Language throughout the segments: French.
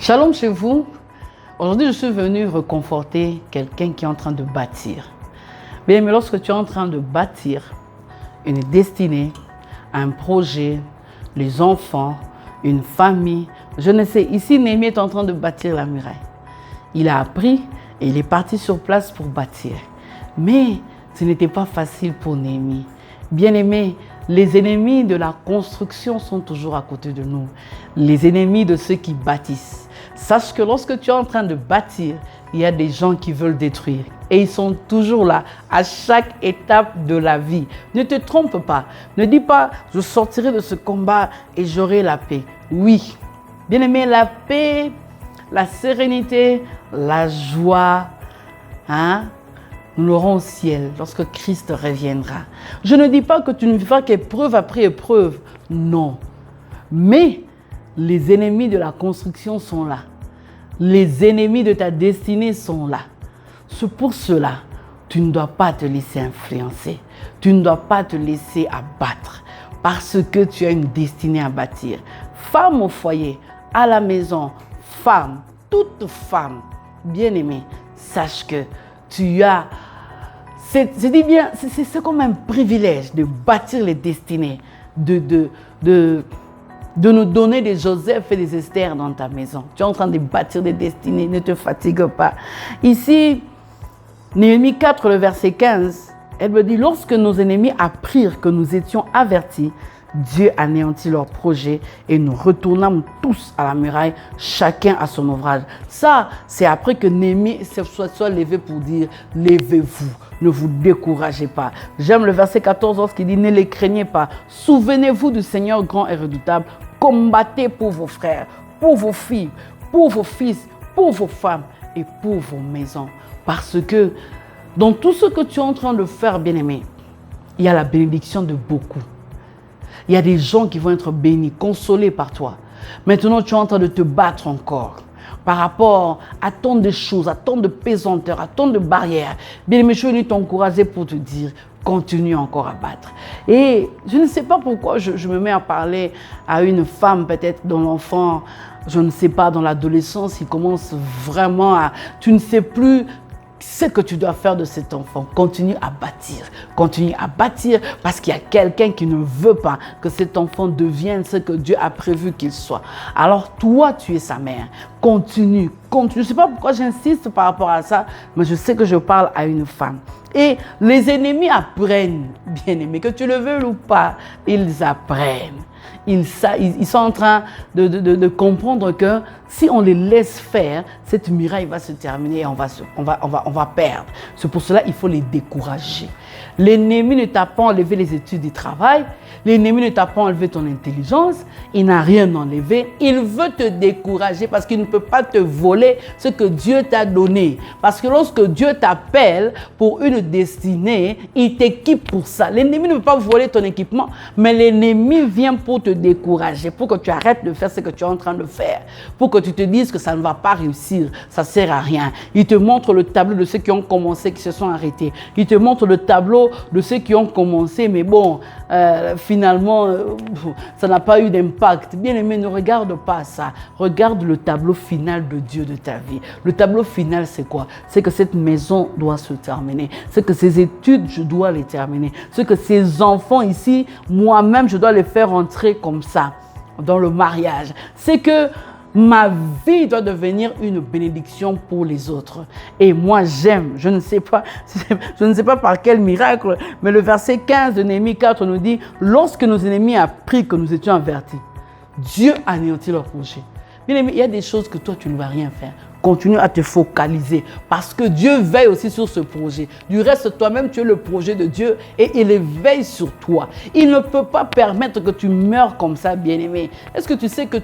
Shalom chez vous. Aujourd'hui, je suis venu réconforter quelqu'un qui est en train de bâtir. Bien, mais lorsque tu es en train de bâtir une destinée, un projet, les enfants, une famille, je ne sais, ici Néhémie est en train de bâtir la muraille. Il a appris et il est parti sur place pour bâtir. Mais ce n'était pas facile pour Néhémie. Bien-aimés, les ennemis de la construction sont toujours à côté de nous. Les ennemis de ceux qui bâtissent. Sache que lorsque tu es en train de bâtir, il y a des gens qui veulent détruire. Et ils sont toujours là, à chaque étape de la vie. Ne te trompe pas. Ne dis pas, je sortirai de ce combat et j'aurai la paix. Oui, bien-aimé, la paix, la sérénité, la joie, nous l'aurons au ciel lorsque Christ reviendra. Je ne dis pas que tu ne vivras qu'épreuve après épreuve. Non. Mais les ennemis de la construction sont là. Les ennemis de ta destinée sont là. C'est pour cela, tu ne dois pas te laisser influencer. Tu ne dois pas te laisser abattre parce que tu as une destinée à bâtir. Femme au foyer, à la maison, femme, toute femme, bien-aimée, sache que tu as... C'est comme un privilège de bâtir les destinées, de nous donner des Joseph et des Esther dans ta maison. Tu es en train de bâtir des destinées, ne te fatigue pas. Ici, Néhémie 4, le verset 15, elle me dit, lorsque nos ennemis apprirent que nous étions avertis, Dieu anéantit leurs projets et nous retournâmes tous à la muraille, chacun à son ouvrage. Ça, c'est après que Néhémie soit levé pour dire, levez-vous, ne vous découragez pas. J'aime le verset 14 qui dit, ne les craignez pas. Souvenez-vous du Seigneur grand et redoutable. Combattez pour vos frères, pour vos filles, pour vos fils, pour vos femmes et pour vos maisons. Parce que dans tout ce que tu es en train de faire, bien-aimé, il y a la bénédiction de beaucoup. Il y a des gens qui vont être bénis, consolés par toi. Maintenant, tu es en train de te battre encore par rapport à tant de choses, à tant de pesanteurs, à tant de barrières. Bien-aimé, je suis venu t'encourager pour te dire, continue encore à battre. Et je ne sais pas pourquoi je me mets à parler à une femme, peut-être dont l'enfant, je ne sais pas, dans l'adolescence, il commence vraiment à... Tu ne sais plus ce que tu dois faire de cet enfant. Continue à bâtir parce qu'il y a quelqu'un qui ne veut pas que cet enfant devienne ce que Dieu a prévu qu'il soit. Alors toi, tu es sa mère. Continue. Je ne sais pas pourquoi j'insiste par rapport à ça, mais je sais que je parle à une femme. Et les ennemis apprennent, bien-aimés, que tu le veuilles ou pas, ils apprennent. Ils sont en train de comprendre que si on les laisse faire, cette muraille va se terminer et on va perdre. C'est pour cela qu'il faut les décourager. L'ennemi ne t'a pas enlevé les études du travail. L'ennemi ne t'a pas enlevé ton intelligence. Il n'a rien enlevé. Il veut te décourager parce qu'il ne peut pas te voler ce que Dieu t'a donné. Parce que lorsque Dieu t'appelle pour une destinée, il t'équipe pour ça. L'ennemi ne peut pas voler ton équipement, mais l'ennemi vient pour te décourager, pour que tu arrêtes de faire ce que tu es en train de faire, pour que tu te dises que ça ne va pas réussir, ça ne sert à rien. Il te montre le tableau de ceux qui ont commencé, qui se sont arrêtés. Il te montre le tableau de ceux qui ont commencé, mais bon, finalement, ça n'a pas eu d'impact. Bien-aimé, ne regarde pas ça. Regarde le tableau final de Dieu de ta vie. Le tableau final, c'est quoi? C'est que cette maison doit se terminer. C'est que ces études, je dois les terminer. C'est que ces enfants ici, moi-même, je dois les faire entrer comme ça, dans le mariage. C'est que ma vie doit devenir une bénédiction pour les autres. Et moi, j'aime, je ne sais pas par quel miracle, mais le verset 15 de Néhémie 4 nous dit, lorsque nos ennemis apprirent que nous étions avertis, Dieu anéantit leur projet. Bien aimé, il y a des choses que toi, tu ne vas rien faire. Continue à te focaliser parce que Dieu veille aussi sur ce projet. Du reste, toi-même, tu es le projet de Dieu et il veille sur toi. Il ne peut pas permettre que tu meurs comme ça, bien-aimé. Est-ce que tu sais que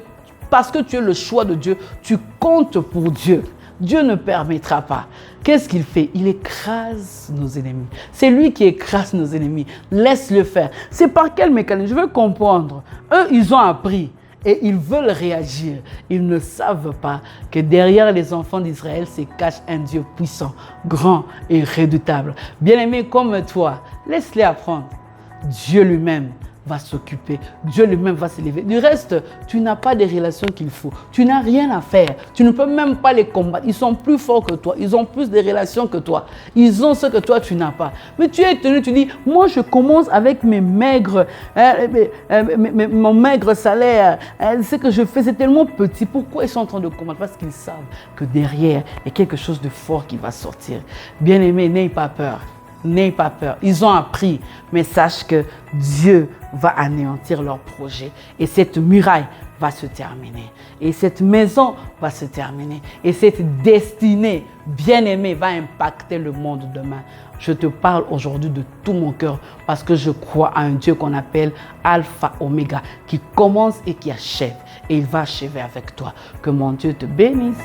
parce que tu es le choix de Dieu, tu comptes pour Dieu? Dieu ne permettra pas. Qu'est-ce qu'il fait? Il écrase nos ennemis. C'est lui qui écrase nos ennemis. Laisse-le faire. C'est par quel mécanisme? Je veux comprendre. Eux, ils ont appris. Et ils veulent réagir. Ils ne savent pas que derrière les enfants d'Israël se cache un Dieu puissant, grand et redoutable. Bien-aimé comme toi, laisse-les apprendre. Dieu lui-même va s'occuper. Dieu lui-même va se lever. Du reste, tu n'as pas des relations qu'il faut. Tu n'as rien à faire. Tu ne peux même pas les combattre. Ils sont plus forts que toi. Ils ont plus de relations que toi. Ils ont ce que toi, tu n'as pas. Mais tu es tenu, tu dis, moi, je commence avec mes maigres, mon maigre salaire. Ce que je fais, c'est tellement petit. Pourquoi ils sont en train de combattre? Parce qu'ils savent que derrière, il y a quelque chose de fort qui va sortir. Bien-aimé, n'aie pas peur. N'aie pas peur. Ils ont appris, mais sache que Dieu va anéantir leur projet et cette muraille va se terminer. Et cette maison va se terminer. Et cette destinée bien-aimée va impacter le monde demain. Je te parle aujourd'hui de tout mon cœur parce que je crois à un Dieu qu'on appelle Alpha Oméga, qui commence et qui achève. Et il va achever avec toi. Que mon Dieu te bénisse.